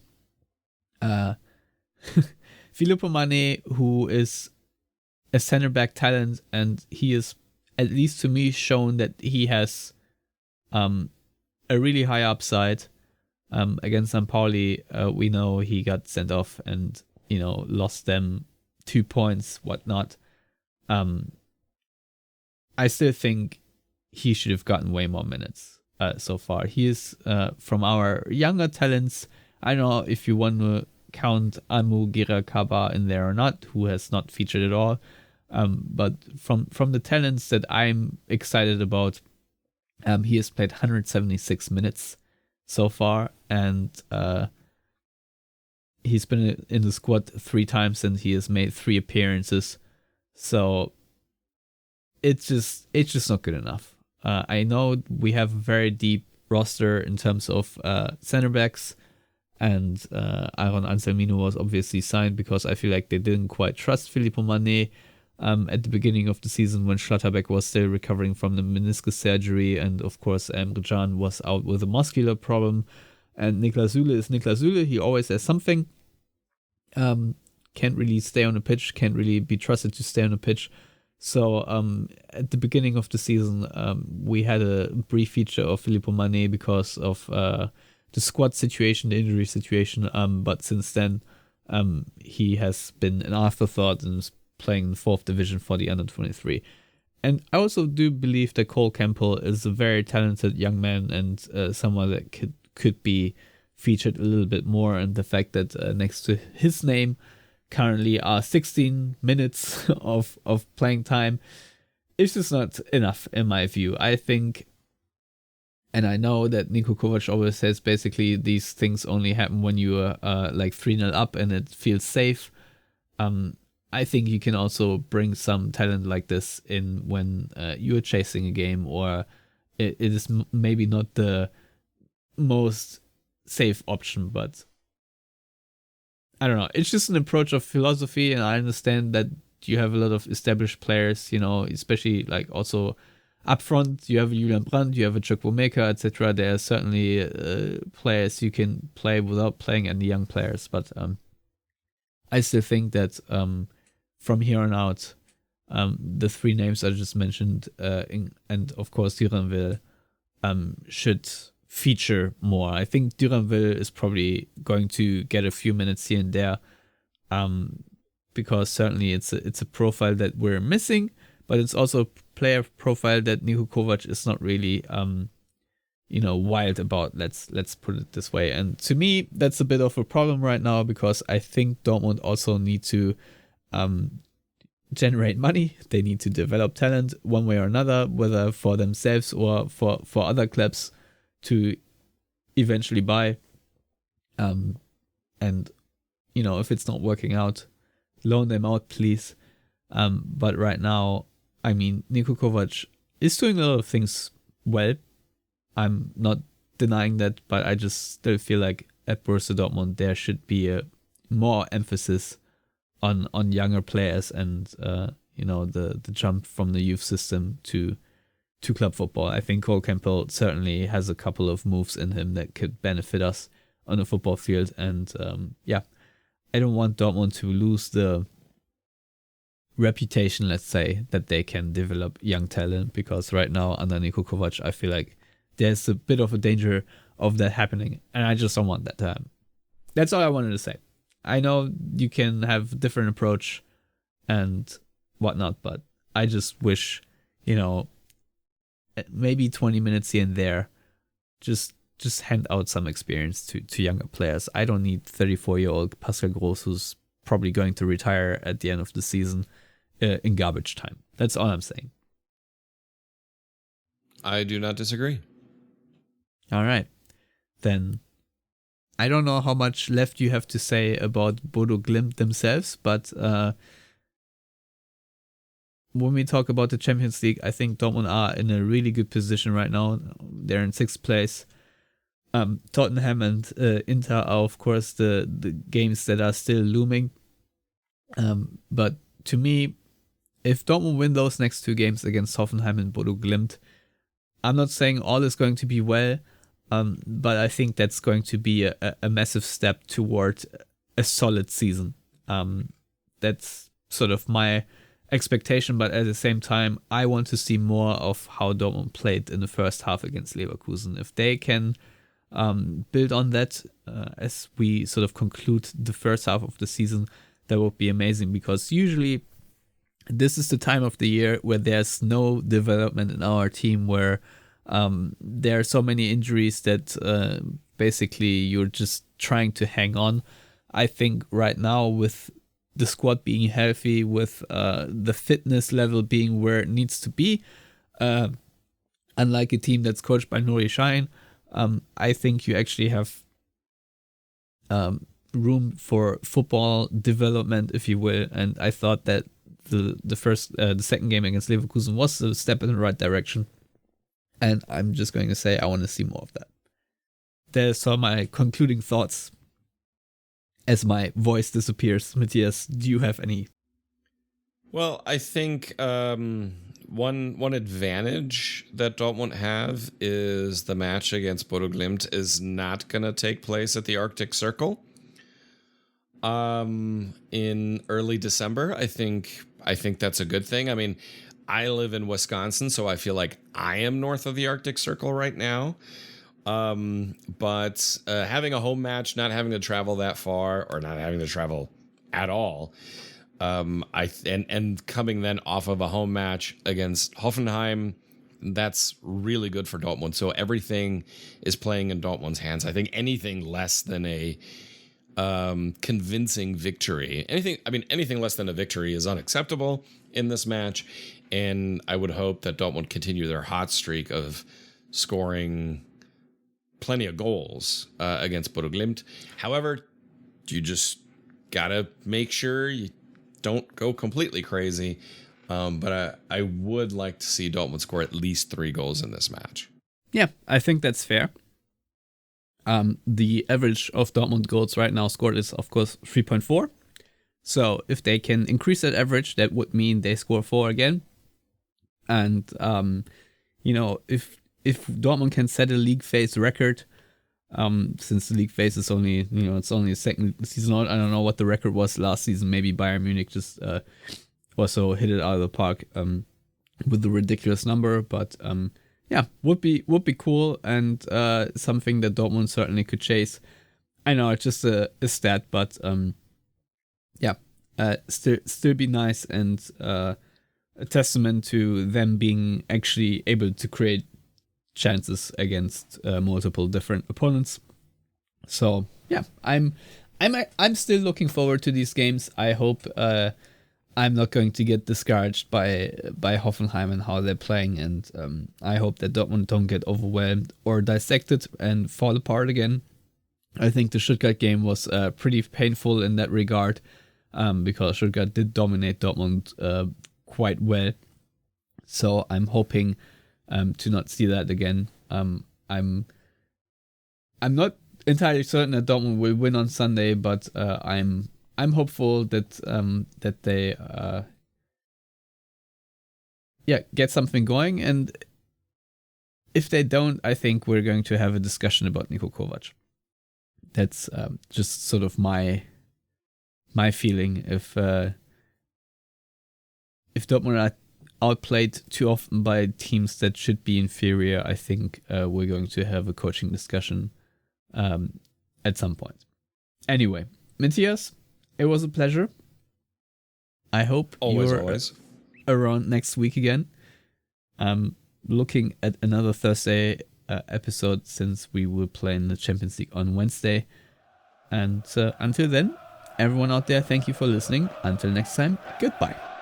Filippo Mane, who is a center back talent, and he is, at least to me, shown that he has a really high upside. Against St. Pauli, we know he got sent off and lost them 2 points, whatnot. I still think he should have gotten way more minutes so far. He is from our younger talents. I don't know if you want to count Amu Girakaba in there or not, who has not featured at all. But from the talents that I'm excited about, he has played 176 minutes so far, and he's been in the squad 3 times and he has made 3 appearances. So it's just not good enough. I know we have a very deep roster in terms of center backs, and Aaron Anselmino was obviously signed because I feel like they didn't quite trust Filippo Mane at the beginning of the season when Schlotterbeck was still recovering from the meniscus surgery, and of course Emre Can was out with a muscular problem, and Niklas Süle is Niklas Süle. He always has something. Can't really stay on the pitch, can't really be trusted to stay on the pitch. So at the beginning of the season, we had a brief feature of Filippo Mane because of the squad situation, the injury situation. But since then, he has been an afterthought and is playing in the 4th division for the under-23. And I also do believe that Cole Campbell is a very talented young man and someone that could be featured a little bit more. And the fact that next to his name currently are 16 minutes of playing time is just not enough in my view. I think, and I know that Niko Kovac always says basically these things only happen when you are like 3-0 up and it feels safe. I think you can also bring some talent like this in when you're chasing a game, or it is maybe not the most safe option, but I don't know. It's just an approach of philosophy, and I understand that you have a lot of established players, especially like also up front. You have a Julian Brandt, you have a Chukwuemeka, etc. There are certainly players you can play without playing any young players, but I still think that from here on out, the 3 names I just mentioned, and of course Duranville, should feature more. I think Duranville is probably going to get a few minutes here and there, because certainly it's a profile that we're missing, but it's also a player profile that Niko Kovac is not really wild about. Let's put it this way. And to me, that's a bit of a problem right now, because I think Dortmund also need to generate money. They need to develop talent one way or another, whether for themselves or for other clubs to eventually buy. And, if it's not working out, loan them out, please. But right now, I mean, Niko Kovac is doing a lot of things well. I'm not denying that, but I just still feel like at Borussia Dortmund there should be a more emphasis on younger players and the jump from the youth system to club football. I think Cole Campbell certainly has a couple of moves in him that could benefit us on the football field, and I don't want Dortmund to lose the reputation, let's say, that they can develop young talent, because right now under Niko Kovac I feel like there's a bit of a danger of that happening, and I just don't want that to happen. That's all I wanted to say. I know you can have a different approach and whatnot, but I just wish, maybe 20 minutes here and there, just hand out some experience to younger players. I don't need 34-year-old Pascal Gross, who's probably going to retire at the end of the season in garbage time. That's all I'm saying. I do not disagree. All right. Then I don't know how much left you have to say about Bodo Glimt themselves, but when we talk about the Champions League, I think Dortmund are in a really good position right now. They're in 6th place. Tottenham and Inter are, of course, the games that are still looming. But to me, if Dortmund win those next 2 games against Hoffenheim and Bodo Glimt, I'm not saying all is going to be well, but I think that's going to be a massive step toward a solid season. That's sort of my expectation, but at the same time, I want to see more of how Dortmund played in the first half against Leverkusen. If they can build on that as we sort of conclude the first half of the season, that would be amazing, because usually this is the time of the year where there's no development in our team, where there are so many injuries that basically you're just trying to hang on. I think right now, with the squad being healthy, with the fitness level being where it needs to be, unlike a team that's coached by Nuri Sahin, I think you actually have room for football development, if you will. And I thought that the second game against Leverkusen was a step in the right direction. And I'm just going to say I want to see more of that. There's all my concluding thoughts as my voice disappears. Matthias, do you have any? Well, I think one advantage that Dortmund have is the match against Bodo Glimt is not going to take place at the Arctic Circle in early December. I think that's a good thing. I mean, I live in Wisconsin, so I feel like I am north of the Arctic Circle right now. But having a home match, not having to travel that far, or not having to travel at all, and coming then off of a home match against Hoffenheim, that's really good for Dortmund. So everything is playing in Dortmund's hands. I think anything less than a convincing victory, anything less than a victory is unacceptable in this match. And I would hope that Dortmund continue their hot streak of scoring plenty of goals against Bodo Glimt. However, you just gotta make sure you don't go completely crazy. But I would like to see Dortmund score at least 3 goals in this match. Yeah, I think that's fair. The average of Dortmund goals right now scored is, of course, 3.4. So if they can increase that average, that would mean they score 4 again. And, if Dortmund can set a league phase record, since the league phase is only, it's only a second season on, I don't know what the record was last season. Maybe Bayern Munich just also hit it out of the park with the ridiculous number. But would be cool, and something that Dortmund certainly could chase. I know it's just a stat, but still be nice, and a testament to them being actually able to create chances against multiple different opponents. So I'm still looking forward to these games. I hope I'm not going to get discouraged by Hoffenheim and how they're playing, and I hope that Dortmund don't get overwhelmed or dissected and fall apart again. I think the Stuttgart game was pretty painful in that regard, because Stuttgart did dominate Dortmund quite well. So I'm hoping to not see that again. I'm not entirely certain that Dortmund will win on Sunday, but I'm hopeful that they get something going, and if they don't, I think we're going to have a discussion about Niko Kovac. That's just sort of my feeling. If Dortmund are outplayed too often by teams that should be inferior, I think we're going to have a coaching discussion at some point. Anyway, Matthias, it was a pleasure. I hope you're around next week again. I'm looking at another Thursday episode, since we will play in the Champions League on Wednesday. And until then, everyone out there, thank you for listening. Until next time, goodbye.